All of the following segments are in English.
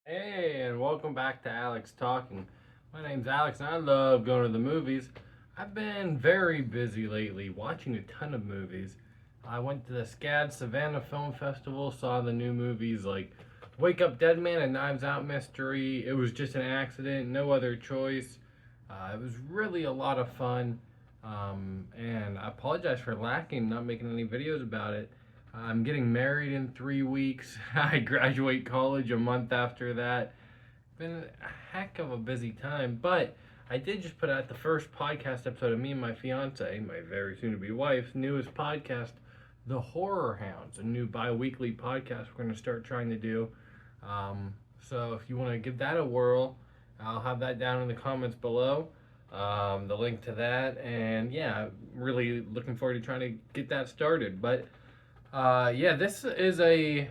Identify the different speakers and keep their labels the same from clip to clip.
Speaker 1: Hey, and welcome back to Alex Talking. My name's Alex, and I love going to the movies. I've been very busy lately, watching a ton of movies. I went to the SCAD Savannah Film Festival, saw the new movies like Wake Up Dead Man and Knives Out Mystery. It was just an accident, no other choice. It was really a lot of fun, and I apologize for lacking, not making any videos about it. I'm getting married in 3 weeks. I graduate college a month after that. Been a heck of a busy time, but I did just put out the first podcast episode of me and my fiance, my very soon to be wife's newest podcast, The Horror Hounds, a new bi weekly podcast we're going to start trying to do. So if you want to give that a whirl, I'll have that down in the comments below. The link to that, and yeah, really looking forward to trying to get that started. But yeah, this is a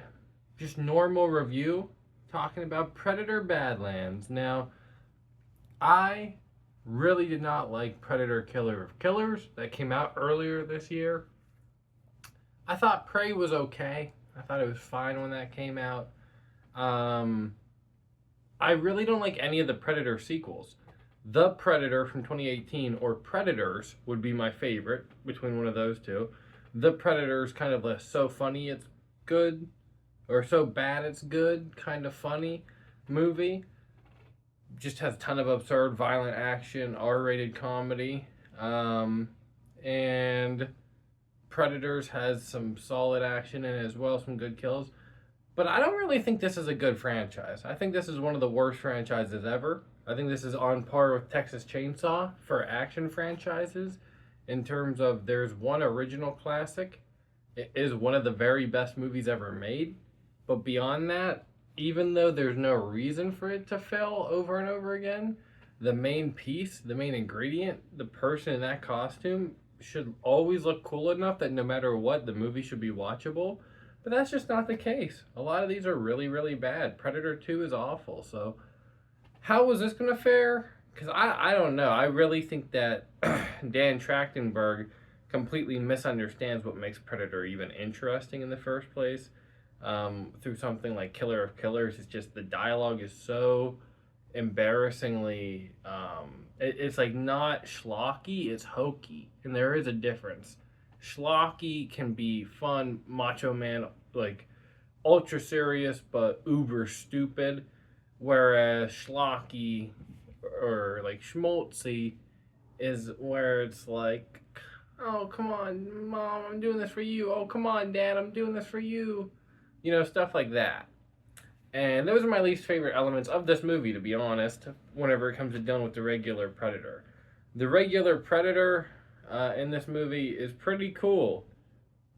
Speaker 1: just normal review talking about Predator Badlands. Now, I really did not like Predator Killer of Killers that came out earlier this year. I thought Prey was okay. I thought it was fine when that came out. Um, I really don't like any of the Predator sequels. The Predator from 2018 or Predators would be my favorite between one of those two. The Predator's kind of a so funny it's good or so bad it's good kind of funny movie. Just has a ton of absurd violent action, R-rated comedy. And Predators has some solid action and as well some good kills. But I don't really think this is a good franchise. I think this is one of the worst franchises ever. I think this is on par with Texas Chainsaw for action franchises in terms of there's one original classic. It is one of the very best movies ever made. But beyond that, even though there's no reason for it to fail over and over again, the main piece, the main ingredient, the person in that costume should always look cool enough that no matter what, the movie should be watchable. But that's just not the case. A lot of these are really, really bad. Predator 2 is awful. So, how was this going to fare? Because I don't know. I really think that Dan Trachtenberg completely misunderstands what makes Predator even interesting in the first place. Through something like Killer of Killers, it's just the dialogue is so embarrassingly. It's like not schlocky, it's hokey. And there is a difference. Schlocky can be fun, macho man, like ultra serious but uber stupid, whereas schlocky or like schmaltzy is where it's like, oh come on, mom, I'm doing this for you. Oh come on, dad, I'm doing this for you. Stuff like that. And those are my least favorite elements of this movie, to be honest, whenever it comes to dealing with the regular Predator. The regular Predator in this movie is pretty cool,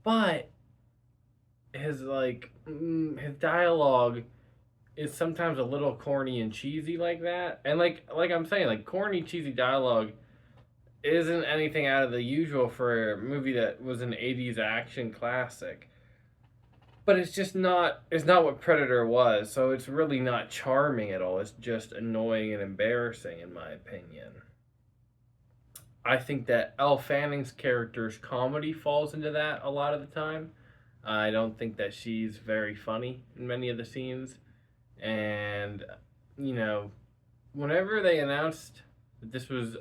Speaker 1: but his dialogue is sometimes a little corny and cheesy like that. And like I'm saying, like corny, cheesy dialogue isn't anything out of the usual for a movie that was an 80s action classic. But it's not what Predator was, so it's really not charming at all. It's just annoying and embarrassing in my opinion. I think that Elle Fanning's character's comedy falls into that a lot of the time. I don't think that she's very funny in many of the scenes. And, you know, whenever they announced that this was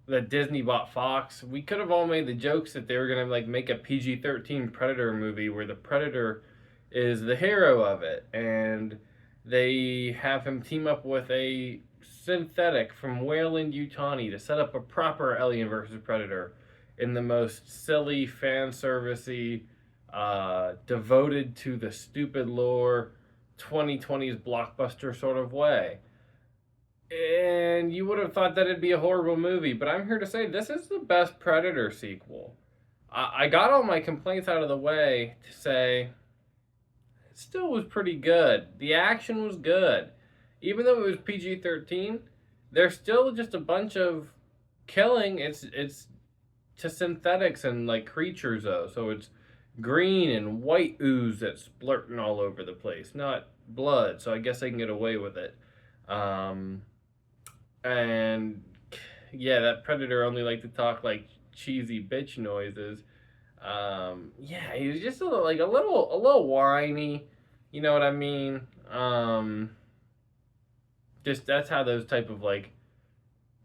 Speaker 1: that Disney bought Fox, we could have all made the jokes that they were gonna like make a PG-13 Predator movie where the Predator is the hero of it, and they have him team up with a synthetic from Weyland-Yutani to set up a proper Alien versus Predator in the most silly, fan servicey, devoted to the stupid lore, 2020s blockbuster sort of way. And you would have thought that it'd be a horrible movie, but I'm here to say this is the best Predator sequel. I got all my complaints out of the way to say it still was pretty good. The action was good. Even though it was PG-13, there's still just a bunch of killing. It's to synthetics and like creatures though, so it's green and white ooze that's splurting all over the place, not blood. So I guess they can get away with it. And yeah, that Predator only liked to talk like cheesy bitch noises. Yeah, he was just a little whiny. You know what I mean? Just that's how those type of like,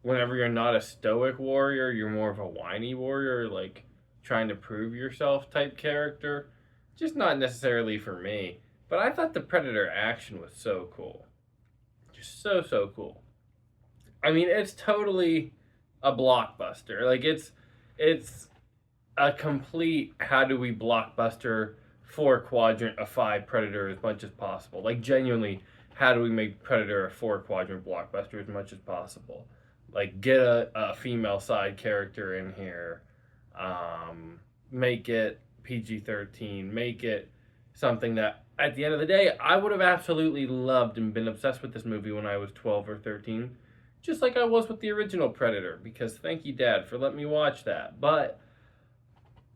Speaker 1: whenever you're not a stoic warrior, you're more of a whiny warrior, like trying to prove yourself type character. Just not necessarily for me. But I thought the Predator action was so cool. Just so cool. I mean, it's totally a blockbuster. Like it's a complete how do we blockbuster four quadrant a five Predator as much as possible. Like genuinely, how do we make Predator a four quadrant blockbuster as much as possible? Like get a female side character in here, make it PG-13, make it something that at the end of the day I would have absolutely loved and been obsessed with this movie when I was 12 or 13, just like I was with the original Predator, because thank you, Dad, for letting me watch that. But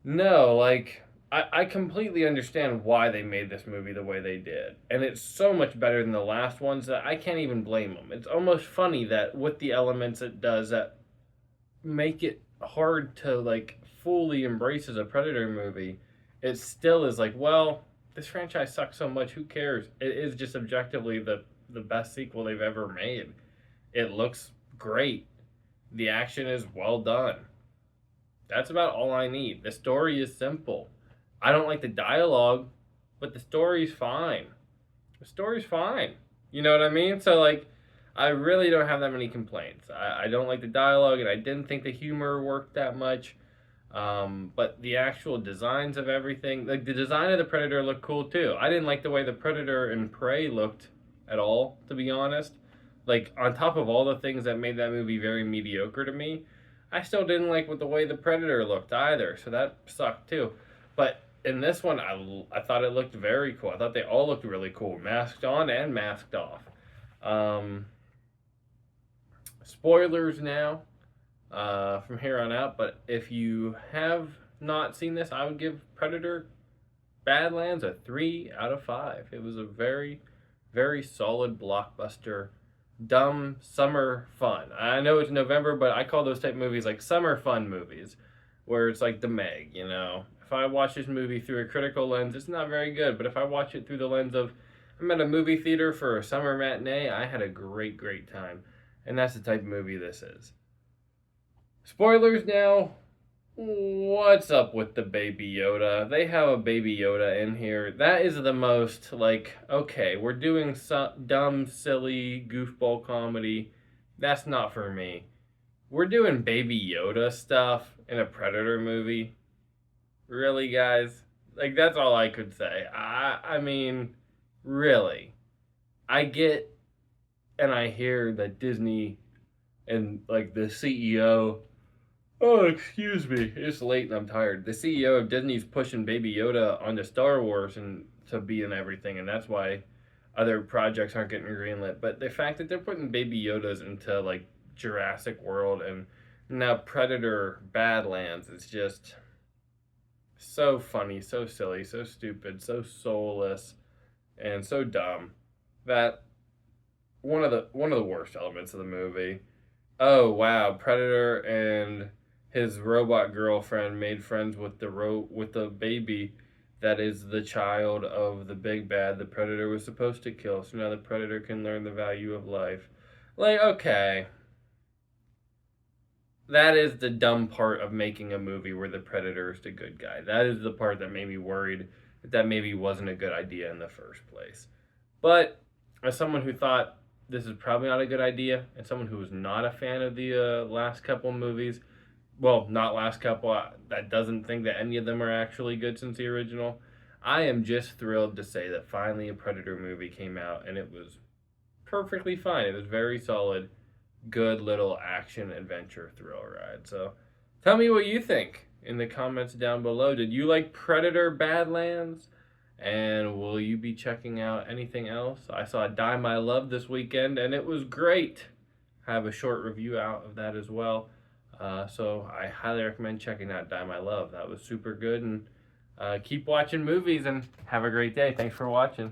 Speaker 1: no, like, I completely understand why they made this movie the way they did. And it's so much better than the last ones that I can't even blame them. It's almost funny that with the elements it does that make it hard to, like, fully embrace as a Predator movie, it still is like, well, this franchise sucks so much, who cares? It is just objectively the best sequel they've ever made. It looks great. The action is well done. That's about all I need. The story is simple. I don't like the dialogue, but the story's fine. The story's fine. You know what I mean? So, like, I really don't have that many complaints. I don't like the dialogue, and I didn't think the humor worked that much. But the actual designs of everything, like the design of the Predator looked cool too. I didn't like the way the Predator and Prey looked at all, to be honest. Like, on top of all the things that made that movie very mediocre to me, I still didn't like with the way the Predator looked either, so that sucked too. But in this one, I thought it looked very cool. I thought they all looked really cool, masked on and masked off. Spoilers now from here on out, but if you have not seen this, I would give Predator Badlands a 3 out of 5. It was a very solid blockbuster, dumb summer fun. I know it's November, but I call those type movies like summer fun movies, where it's like The Meg, you know. If I watch this movie through a critical lens, it's not very good, but if I watch it through the lens of I'm at a movie theater for a summer matinee, I had a great time. And that's the type of movie this is. Spoilers now. What's up with the Baby Yoda? They have a Baby Yoda in here. That is the most, like, okay, we're doing dumb, silly, goofball comedy. That's not for me. We're doing Baby Yoda stuff in a Predator movie. Really, guys? Like, that's all I could say. I mean, really. I get and I hear that Disney and, like, the CEO... Oh, excuse me. It's late and I'm tired. The CEO of Disney's pushing Baby Yoda onto Star Wars and to be in everything, and that's why other projects aren't getting greenlit. But the fact that they're putting Baby Yodas into, like, Jurassic World and now Predator Badlands is just so funny, so silly, so stupid, so soulless, and so dumb that one of the worst elements of the movie. Oh wow, Predator and his robot girlfriend made friends with the baby that is the child of the big bad the Predator was supposed to kill. So now the Predator can learn the value of life. Like, okay. That is the dumb part of making a movie where the Predator is the good guy. That is the part that made me worried that maybe wasn't a good idea in the first place. But as someone who thought this is probably not a good idea, and someone who was not a fan of the last couple movies, well, not last couple, that doesn't think that any of them are actually good since the original, I am just thrilled to say that finally a Predator movie came out, and it was perfectly fine. It was very solid, good little action adventure thrill ride. So tell me what you think in the comments down below. Did you like Predator Badlands? And will you be checking out anything else? I saw Die My Love this weekend, and it was great. I have a short review out of that as well. So I highly recommend checking out Die My Love. That was super good. And keep watching movies and have a great day. Thanks for watching.